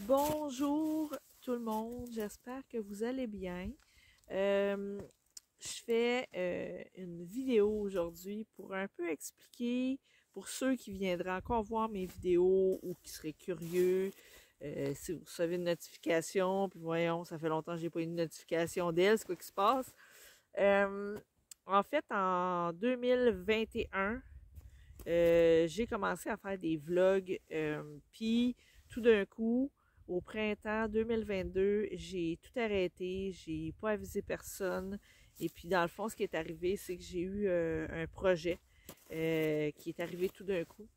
Bonjour tout le monde, j'espère que vous allez bien. Je fais une vidéo aujourd'hui pour un peu expliquer, pour ceux qui viendraient encore voir mes vidéos ou qui seraient curieux, si vous recevez une notification, puis voyons, ça fait longtemps que j'ai pas eu une notification d'elle, c'est quoi qui se passe? Euh, En fait, en 2021, j'ai commencé à faire des vlogs, puis tout d'un coup, au printemps 2022, j'ai tout arrêté, j'ai pas avisé personne. Et puis dans le fond, ce qui est arrivé, c'est que j'ai eu un projet qui est arrivé tout d'un coup,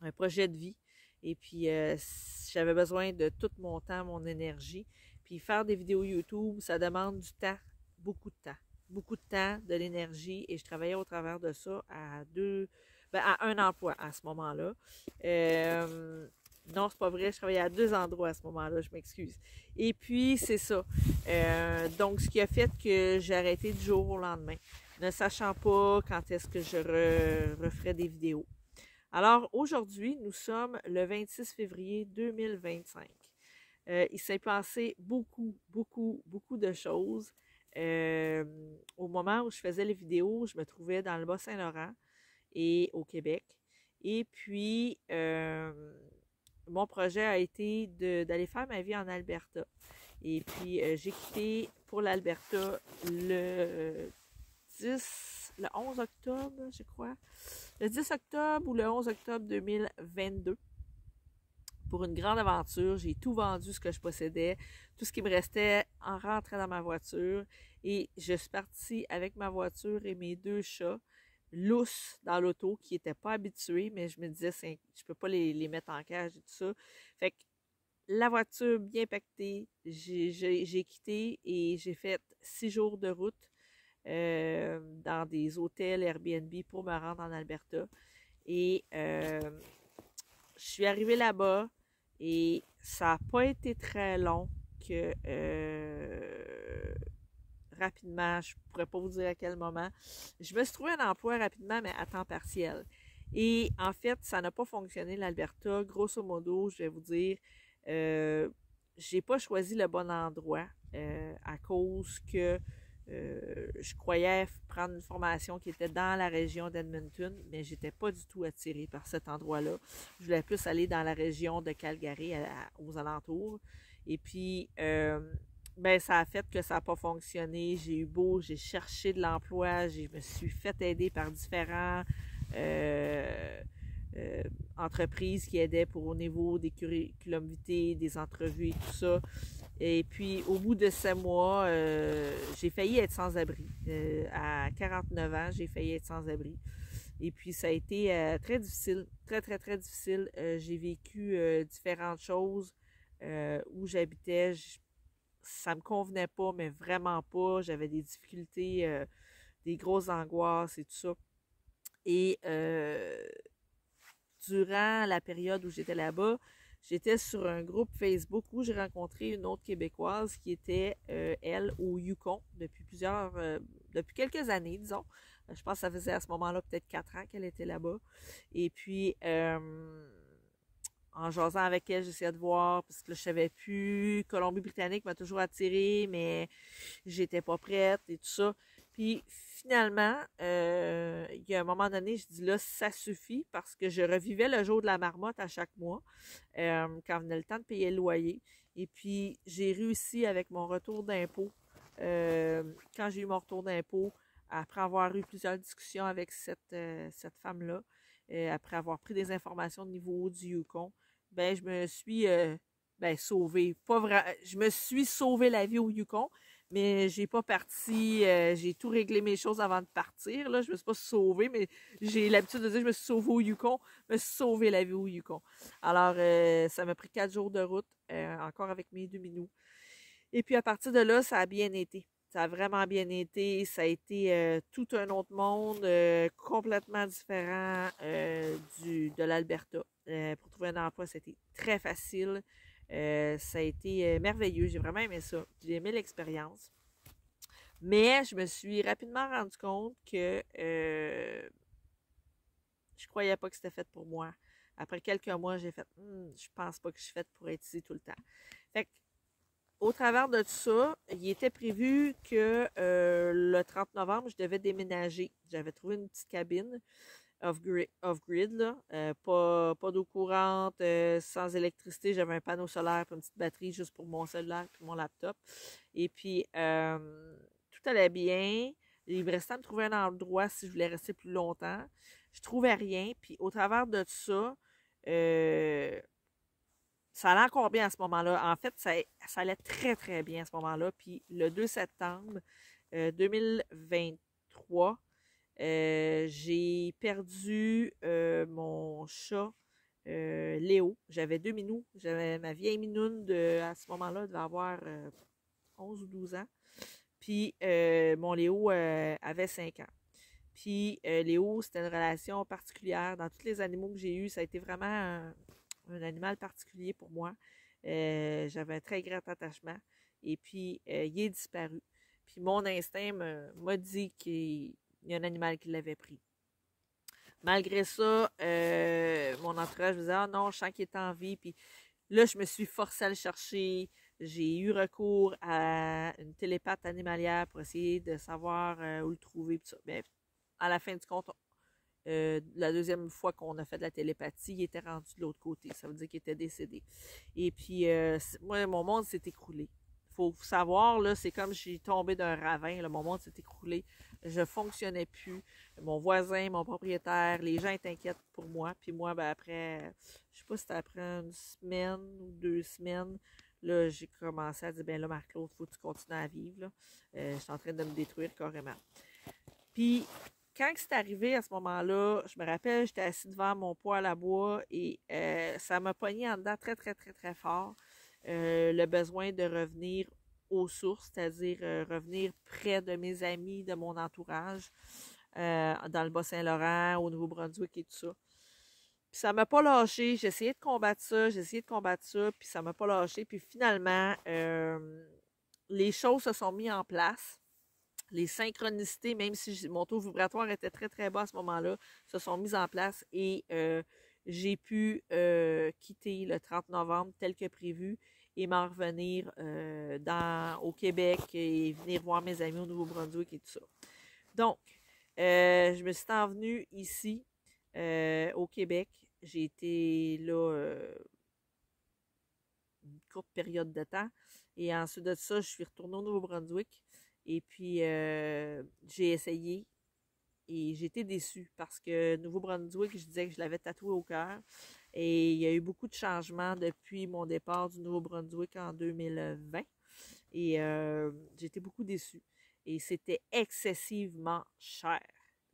un projet de vie. Et puis j'avais besoin de tout mon temps, mon énergie. Puis faire des vidéos YouTube, ça demande du temps, beaucoup de temps. Beaucoup de temps, de l'énergie. Et je travaillais au travers de ça à un emploi à ce moment-là. Non, c'est pas vrai, je travaillais à 2 endroits à ce moment-là, je m'excuse. Et puis, c'est ça. Donc, ce qui a fait que j'ai arrêté du jour au lendemain, ne sachant pas quand est-ce que je referais des vidéos. Alors, aujourd'hui, nous sommes le 26 février 2025. Il s'est passé beaucoup de choses. Au moment où je faisais les vidéos, je me trouvais dans le Bas-Saint-Laurent et au Québec. Et puis, mon projet a été d'aller faire ma vie en Alberta. Et puis, j'ai quitté pour l'Alberta le 11 octobre, je crois. Le 10 octobre ou le 11 octobre 2022 pour une grande aventure. J'ai tout vendu ce que je possédais, tout ce qui me restait en rentrant dans ma voiture. Et je suis partie avec ma voiture et mes 2 chats lousses dans l'auto qui n'étaient pas habitués, mais je me disais, je peux pas les mettre en cage et tout ça. Fait que la voiture bien pactée, j'ai quitté et j'ai fait 6 jours de route dans des hôtels Airbnb pour me rendre en Alberta. Et je suis arrivée là-bas et ça n'a pas été très long que rapidement, je pourrais pas vous dire à quel moment, je me suis trouvé un emploi rapidement, mais à temps partiel. Et en fait, ça n'a pas fonctionné l'Alberta. Grosso modo, je vais vous dire, j'ai pas choisi le bon endroit à cause que je croyais prendre une formation qui était dans la région d'Edmonton, mais j'étais pas du tout attirée par cet endroit-là. Je voulais plus aller dans la région de Calgary, aux alentours. Et puis, ben, ça a fait que ça n'a pas fonctionné. J'ai eu beau, j'ai cherché de l'emploi, je me suis fait aider par différents entreprises qui aidaient pour au niveau des curriculum vitae, des entrevues et tout ça. Et puis, au bout de 7 mois, j'ai failli être sans abri. À 49 ans, j'ai failli être sans abri. Et puis, ça a été très difficile, très difficile. J'ai vécu différentes choses où j'habitais. Ça me convenait pas, mais vraiment pas. J'avais des difficultés, des grosses angoisses et tout ça. Et durant la période où j'étais là-bas, j'étais sur un groupe Facebook où j'ai rencontré une autre Québécoise qui était, elle, au Yukon depuis quelques années, disons. Je pense que ça faisait à ce moment-là peut-être 4 ans qu'elle était là-bas. Et puis, en jasant avec elle, j'essayais de voir, parce que là, je savais plus. Colombie-Britannique m'a toujours attirée, mais j'étais pas prête et tout ça. Puis finalement, il y a un moment donné, je dis là, ça suffit parce que je revivais le jour de la marmotte à chaque mois, quand venait le temps de payer le loyer. Et puis, j'ai réussi avec mon retour d'impôt, quand j'ai eu mon retour d'impôt, après avoir eu plusieurs discussions avec cette femme-là, après avoir pris des informations au niveau du Yukon, ben je me suis sauvée. Pas vrai, je me suis sauvé la vie au Yukon, mais j'ai pas parti, j'ai tout réglé mes choses avant de partir. Là, je me suis pas sauvée, mais j'ai l'habitude de dire que je me suis sauvée au Yukon, je me suis sauvé la vie au Yukon. Alors, ça m'a pris 4 jours de route, encore avec mes 2 minous. Et puis à partir de là, ça a bien été. Ça a vraiment bien été. Ça a été tout un autre monde, complètement différent de l'Alberta. Pour trouver un emploi, c'était très facile. Ça a été merveilleux. J'ai vraiment aimé ça. J'ai aimé l'expérience. Mais je me suis rapidement rendu compte que je croyais pas que c'était fait pour moi. Après quelques mois, j'ai fait, je pense pas que je suis faite pour être ici tout le temps. Fait que, au travers de tout ça, il était prévu que le 30 novembre, je devais déménager. J'avais trouvé une petite cabine off-grid, là. Pas d'eau courante, sans électricité. J'avais un panneau solaire et une petite batterie juste pour mon cellulaire et mon laptop. Et puis, tout allait bien. Il me restait à me trouver un endroit si je voulais rester plus longtemps. Je trouvais rien. Puis, au travers de tout ça, ça allait encore bien à ce moment-là. En fait, ça allait très, très bien à ce moment-là. Puis, le 2 septembre 2023, j'ai perdu mon chat Léo. J'avais 2 minous. J'avais ma vieille minoune à ce moment-là, elle devait avoir 11 ou 12 ans. Puis mon Léo avait 5 ans. Puis Léo, c'était une relation particulière. Dans tous les animaux que j'ai eus, ça a été vraiment un animal particulier pour moi. J'avais un très grand attachement. Et puis, il est disparu. Puis mon instinct m'a dit qu'il y a un animal qui l'avait pris. Malgré ça, mon entourage me disait, ah non, je sens qu'il est en vie. Puis là, je me suis forcée à le chercher. J'ai eu recours à une télépathe animalière pour essayer de savoir où le trouver. Puis ça. Mais à la fin du compte, la deuxième fois qu'on a fait de la télépathie, il était rendu de l'autre côté. Ça veut dire qu'il était décédé. Et puis, moi, mon monde s'est écroulé. Faut savoir, là, c'est comme si je suis tombée d'un ravin. Là, mon monde s'est écroulé. Je fonctionnais plus. Mon voisin, mon propriétaire, les gens étaient inquiets pour moi. Puis moi, ben après, je sais pas si c'était après une semaine ou 2 semaines, là, j'ai commencé à dire, ben là, Marc-Claude, faut que tu continues à vivre, là. Je suis en train de me détruire carrément. Puis, quand c'est arrivé à ce moment-là, je me rappelle, j'étais assis devant mon poêle à bois et ça m'a pogné en dedans très, très, très, très fort. Le besoin de revenir aux sources, c'est-à-dire revenir près de mes amis, de mon entourage, dans le Bas-Saint-Laurent, au Nouveau-Brunswick et tout ça. Puis ça m'a pas lâché. J'ai essayé de combattre ça, puis ça m'a pas lâché. Puis finalement, les choses se sont mises en place. Les synchronicités, même si mon taux vibratoire était très, très bas à ce moment-là, se sont mises en place et j'ai pu quitter le 30 novembre tel que prévu et m'en revenir au Québec et venir voir mes amis au Nouveau-Brunswick et tout ça. Donc, je me suis envenue ici, au Québec. J'ai été là une courte période de temps. Et ensuite de ça, je suis retournée au Nouveau-Brunswick. Et puis, j'ai essayé et j'ai été déçue parce que Nouveau-Brunswick, je disais que je l'avais tatoué au cœur. Et il y a eu beaucoup de changements depuis mon départ du Nouveau-Brunswick en 2020. Et j'ai été beaucoup déçue. Et c'était excessivement cher.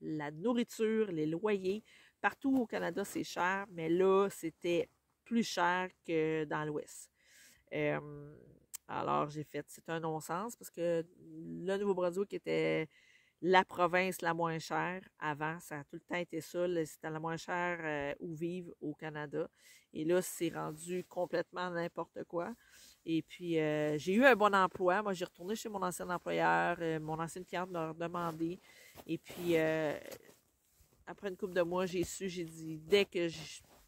La nourriture, les loyers, partout au Canada, c'est cher, mais là, c'était plus cher que dans l'Ouest. Alors, j'ai fait, c'est un non-sens parce que le Nouveau-Brunswick était la province la moins chère avant. Ça a tout le temps été ça. C'était la moins chère où vivre au Canada. Et là, c'est rendu complètement n'importe quoi. Et puis, j'ai eu un bon emploi. Moi, j'ai retourné chez mon ancien employeur. Mon ancienne cliente m'a redemandé. Et puis, après une couple de mois, j'ai dit, dès qu'il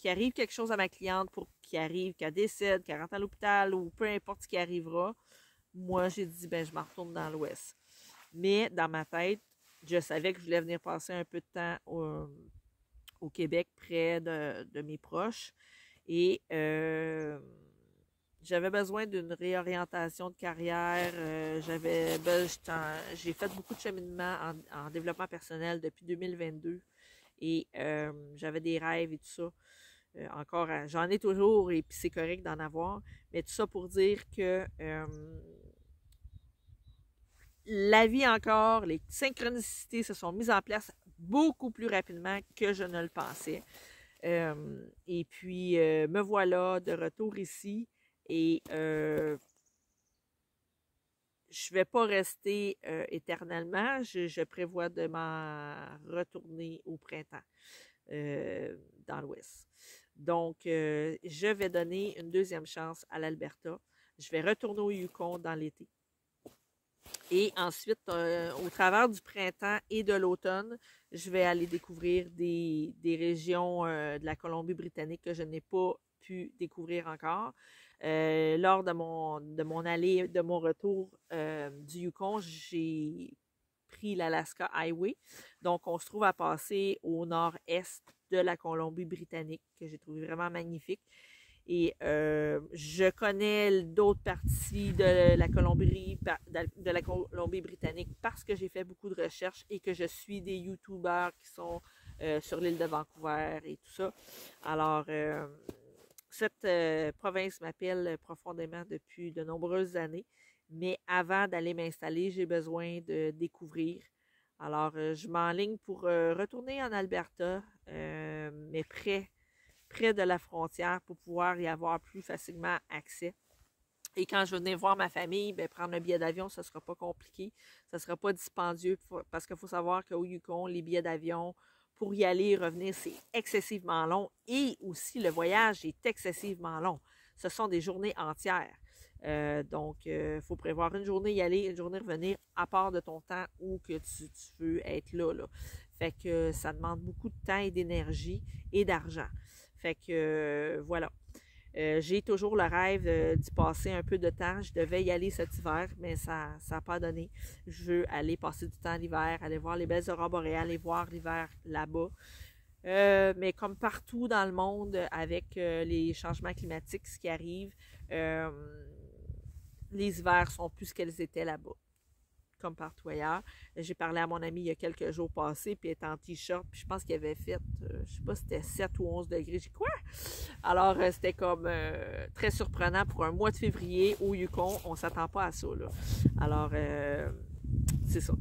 arrive quelque chose à ma cliente pour qu'elle décède, qu'elle rentre à l'hôpital ou peu importe ce qui arrivera, moi, j'ai dit, ben, je m'en retourne dans l'Ouest. Mais dans ma tête, je savais que je voulais venir passer un peu de temps au Québec près de mes proches. Et j'avais besoin d'une réorientation de carrière. J'ai fait beaucoup de cheminement en développement personnel depuis 2022. Et j'avais des rêves et tout ça. Encore, j'en ai toujours et puis c'est correct d'en avoir. Mais tout ça pour dire que la vie encore, les synchronicités se sont mises en place beaucoup plus rapidement que je ne le pensais. Et puis, me voilà de retour ici et je ne vais pas rester éternellement. Je prévois de m'en retourner au printemps dans l'Ouest. Donc, je vais donner une deuxième chance à l'Alberta. Je vais retourner au Yukon dans l'été. Et ensuite, au travers du printemps et de l'automne, je vais aller découvrir des régions de la Colombie-Britannique que je n'ai pas pu découvrir encore. Lors de mon allée, de mon retour du Yukon, j'ai pris l'Alaska Highway. Donc, on se trouve à passer au nord-est de la Colombie-Britannique, que j'ai trouvé vraiment magnifique. Et je connais d'autres parties de la Colombie-Britannique parce que j'ai fait beaucoup de recherches et que je suis des YouTubers qui sont sur l'île de Vancouver et tout ça. Alors, cette province m'appelle profondément depuis de nombreuses années, mais avant d'aller m'installer, j'ai besoin de découvrir. Alors, je m'enligne pour retourner en Alberta, mais près de la frontière pour pouvoir y avoir plus facilement accès. Et quand je venais voir ma famille, bien, prendre un billet d'avion, ce ne sera pas compliqué. Ce ne sera pas dispendieux parce qu'il faut savoir qu'au Yukon, les billets d'avion, pour y aller et revenir, c'est excessivement long. Et aussi, le voyage est excessivement long. Ce sont des journées entières. Donc, il faut prévoir une journée y aller, une journée revenir, à part de ton temps où que tu veux être là. Fait que ça demande beaucoup de temps et d'énergie et d'argent. Fait que voilà. J'ai toujours le rêve d'y passer un peu de temps. Je devais y aller cet hiver, mais ça n'a pas donné. Je veux aller passer du temps l'hiver, aller voir les belles aurores boréales et voir l'hiver là-bas. Mais comme partout dans le monde, avec les changements climatiques, ce qui arrive, les hivers sont plus ce qu'elles étaient là-bas, comme partout ailleurs. J'ai parlé à mon ami il y a quelques jours passés, puis elle était en t-shirt, puis je pense qu'il avait fait, je sais pas si c'était 7 ou 11 degrés. J'ai dit, quoi? Alors, c'était comme très surprenant pour un mois de février au Yukon. On s'attend pas à ça, là. Alors, c'est ça.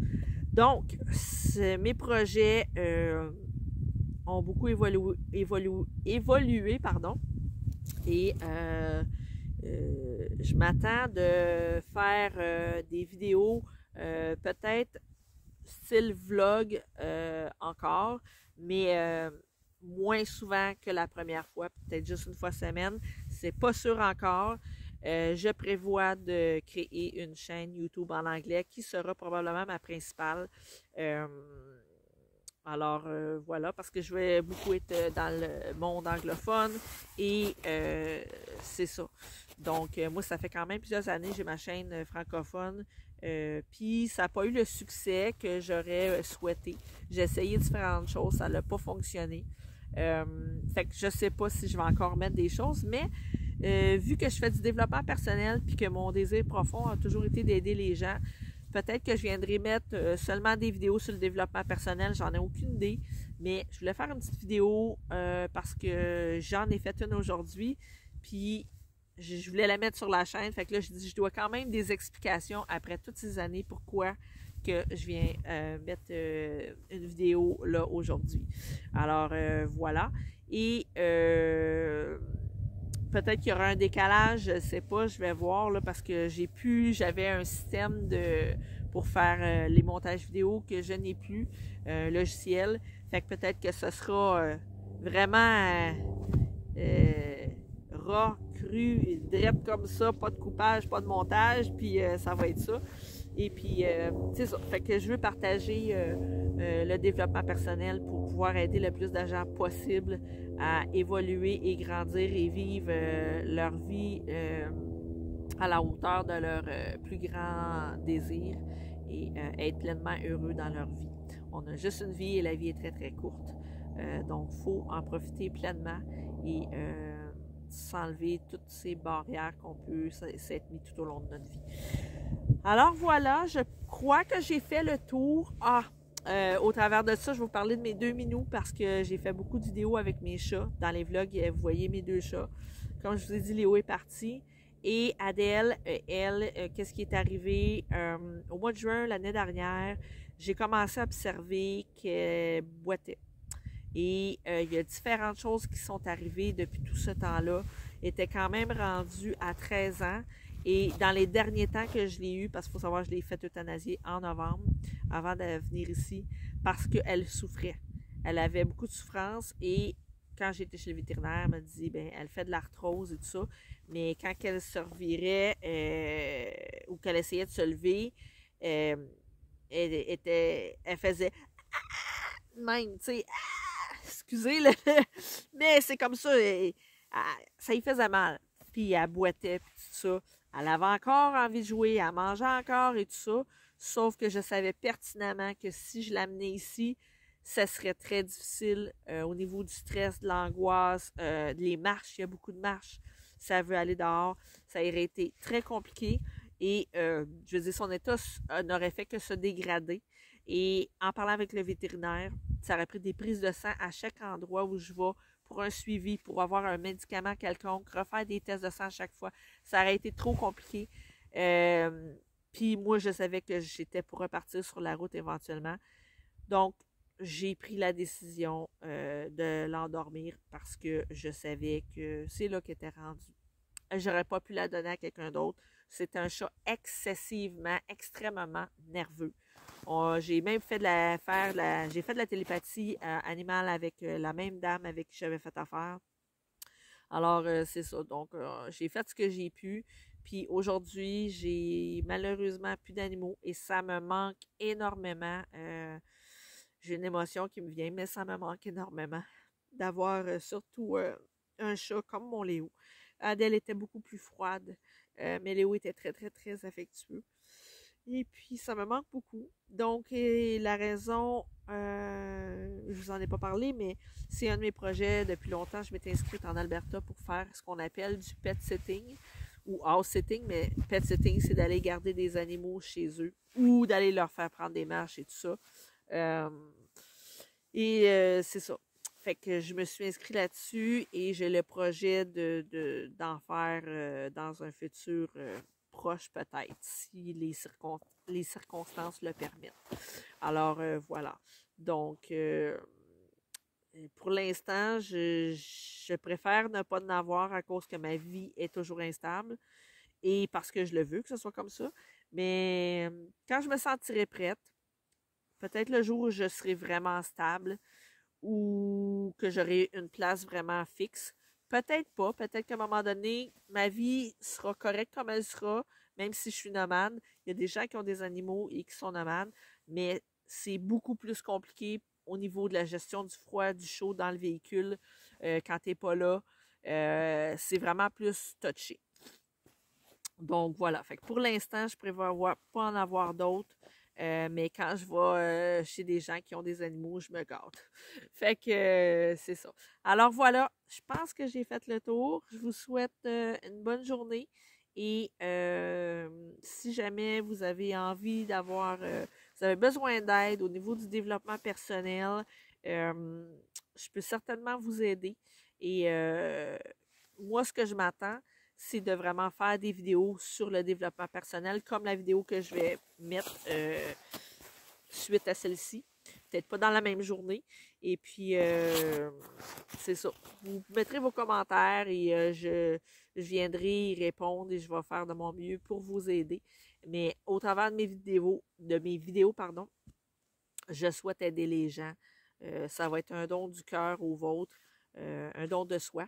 Donc, mes projets ont beaucoup évolué, pardon. Et je m'attends de faire des vidéos peut-être style vlog encore, mais moins souvent que la première fois, peut-être juste une fois semaine. C'est pas sûr encore. Je prévois de créer une chaîne YouTube en anglais qui sera probablement ma principale. Alors, voilà, parce que je vais beaucoup être dans le monde anglophone et c'est ça. Donc, moi, ça fait quand même plusieurs années que j'ai ma chaîne francophone. Puis, ça n'a pas eu le succès que j'aurais souhaité. J'ai essayé différentes choses, ça n'a pas fonctionné. Fait que je sais pas si je vais encore mettre des choses, mais vu que je fais du développement personnel puis que mon désir profond a toujours été d'aider les gens, peut-être que je viendrai mettre seulement des vidéos sur le développement personnel, j'en ai aucune idée, mais je voulais faire une petite vidéo parce que j'en ai fait une aujourd'hui, puis je voulais la mettre sur la chaîne, fait que là je dis je dois quand même des explications après toutes ces années pourquoi que je viens mettre une vidéo là aujourd'hui. Alors voilà, et peut-être qu'il y aura un décalage, je ne sais pas, je vais voir là, parce que j'avais un système pour faire les montages vidéo que je n'ai plus, logiciel. Fait que peut-être que ce sera vraiment ras, cru, direct comme ça, pas de coupage, pas de montage, puis ça va être ça. Et puis, c'est ça. Fait que je veux partager le développement personnel pour pouvoir aider le plus de gens possible à évoluer et grandir et vivre leur vie à la hauteur de leur plus grand désir et être pleinement heureux dans leur vie. On a juste une vie et la vie est très, très courte. Donc, il faut en profiter pleinement et s'enlever toutes ces barrières qu'on peut s'être mis tout au long de notre vie. Alors voilà, je crois que j'ai fait le tour. Au travers de ça, je vais vous parler de mes 2 minous parce que j'ai fait beaucoup de vidéos avec mes chats. Dans les vlogs, vous voyez mes 2 chats. Comme je vous ai dit, Léo est parti. Et Adèle, elle, qu'est-ce qui est arrivé? Au mois de juin, l'année dernière, j'ai commencé à observer qu'elle boitait. Et il y a différentes choses qui sont arrivées depuis tout ce temps-là. Elle était quand même rendue à 13 ans. Et dans les derniers temps que je l'ai eu, parce qu'il faut savoir que je l'ai fait euthanasier en novembre, avant de venir ici, parce qu'elle souffrait. Elle avait beaucoup de souffrance et quand j'étais chez le vétérinaire, elle m'a dit, ben, elle fait de l'arthrose et tout ça, mais quand elle se revirait ou qu'elle essayait de se lever, elle faisait même, tu sais, excusez, là, mais c'est comme ça, ça y faisait mal. Puis elle boitait, puis tout ça. Elle avait encore envie de jouer, elle mangeait encore et tout ça. Sauf que je savais pertinemment que si je l'amenais ici, ça serait très difficile au niveau du stress, de l'angoisse, les marches, il y a beaucoup de marches. Ça veut aller dehors, ça aurait été très compliqué. Et je veux dire, son état n'aurait fait que se dégrader. Et en parlant avec le vétérinaire, ça aurait pris des prises de sang à chaque endroit où je vais pour un suivi, pour avoir un médicament quelconque, refaire des tests de sang à chaque fois. Ça aurait été trop compliqué. Puis moi, je savais que j'étais pour repartir sur la route éventuellement. Donc, j'ai pris la décision de l'endormir parce que je savais que c'est là qu'elle était rendue. J'aurais pas pu la donner à quelqu'un d'autre. C'est un chat excessivement, extrêmement nerveux. J'ai même fait j'ai fait de la télépathie animale avec la même dame avec qui j'avais fait affaire. Alors, c'est ça. Donc, j'ai fait ce que j'ai pu. Puis aujourd'hui, j'ai malheureusement plus d'animaux et ça me manque énormément. J'ai une émotion qui me vient, mais ça me manque énormément d'avoir surtout un chat comme mon Léo. Adèle était beaucoup plus froide, mais Léo était très, très, très affectueux. Et puis, ça me manque beaucoup. Donc, la raison, je vous en ai pas parlé, mais c'est un de mes projets depuis longtemps. Je m'étais inscrite en Alberta pour faire ce qu'on appelle du pet sitting ou house sitting, mais pet sitting, c'est d'aller garder des animaux chez eux ou d'aller leur faire prendre des marches et tout ça. C'est ça. Fait que je me suis inscrite là-dessus et j'ai le projet d'en faire dans un futur proche peut-être, si les circonstances le permettent. Alors voilà. Donc pour l'instant, je préfère ne pas en avoir à cause que ma vie est toujours instable et parce que je le veux que ce soit comme ça. Mais quand je me sentirai prête, peut-être le jour où je serai vraiment stable ou que j'aurai une place vraiment fixe. Peut-être pas. Peut-être qu'à un moment donné, ma vie sera correcte comme elle sera, même si je suis nomade. Il y a des gens qui ont des animaux et qui sont nomades, mais c'est beaucoup plus compliqué au niveau de la gestion du froid, du chaud dans le véhicule quand tu n'es pas là. C'est vraiment plus touché. Donc voilà. Fait que pour l'instant, je prévois pas en avoir d'autres. Mais quand je vais chez des gens qui ont des animaux, je me gâte. Fait que c'est ça. Alors voilà, je pense que j'ai fait le tour. Je vous souhaite une bonne journée. Et si jamais vous avez envie vous avez besoin d'aide au niveau du développement personnel, je peux certainement vous aider. Et moi, ce que je m'attends, c'est de vraiment faire des vidéos sur le développement personnel, comme la vidéo que je vais mettre suite à celle-ci. Peut-être pas dans la même journée. Et puis, c'est ça. Vous mettrez vos commentaires et je viendrai y répondre et je vais faire de mon mieux pour vous aider. Mais au travers de mes vidéos, pardon, je souhaite aider les gens. Ça va être un don du cœur au vôtre, un don de soi.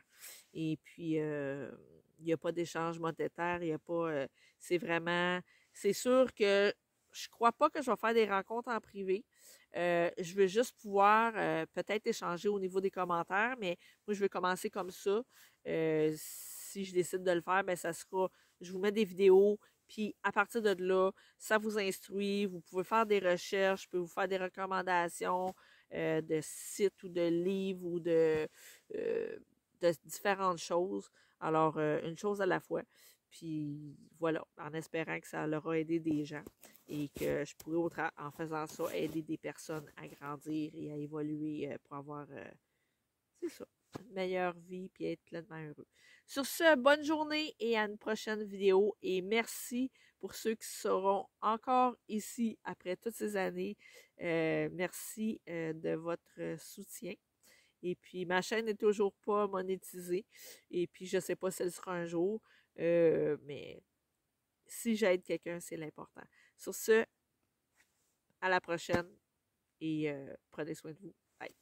Et puis, il n'y a pas d'échange monétaire, il n'y a pas. C'est sûr que je crois pas que je vais faire des rencontres en privé. Je veux juste pouvoir peut-être échanger au niveau des commentaires, mais moi, je veux commencer comme ça. Si je décide de le faire, ben ça sera. Je vous mets des vidéos, puis à partir de là, ça vous instruit. Vous pouvez faire des recherches, je peux vous faire des recommandations de sites ou de livres ou de différentes choses. Alors, une chose à la fois. Puis voilà, en espérant que ça leur a aidé des gens et que je pourrais, en faisant ça, aider des personnes à grandir et à évoluer pour avoir, c'est ça, une meilleure vie puis être pleinement heureux. Sur ce, bonne journée et à une prochaine vidéo. Et merci pour ceux qui seront encore ici après toutes ces années. Merci de votre soutien. Et puis, ma chaîne n'est toujours pas monétisée. Et puis, je ne sais pas si elle sera un jour. Mais si j'aide quelqu'un, c'est l'important. Sur ce, à la prochaine et prenez soin de vous. Bye.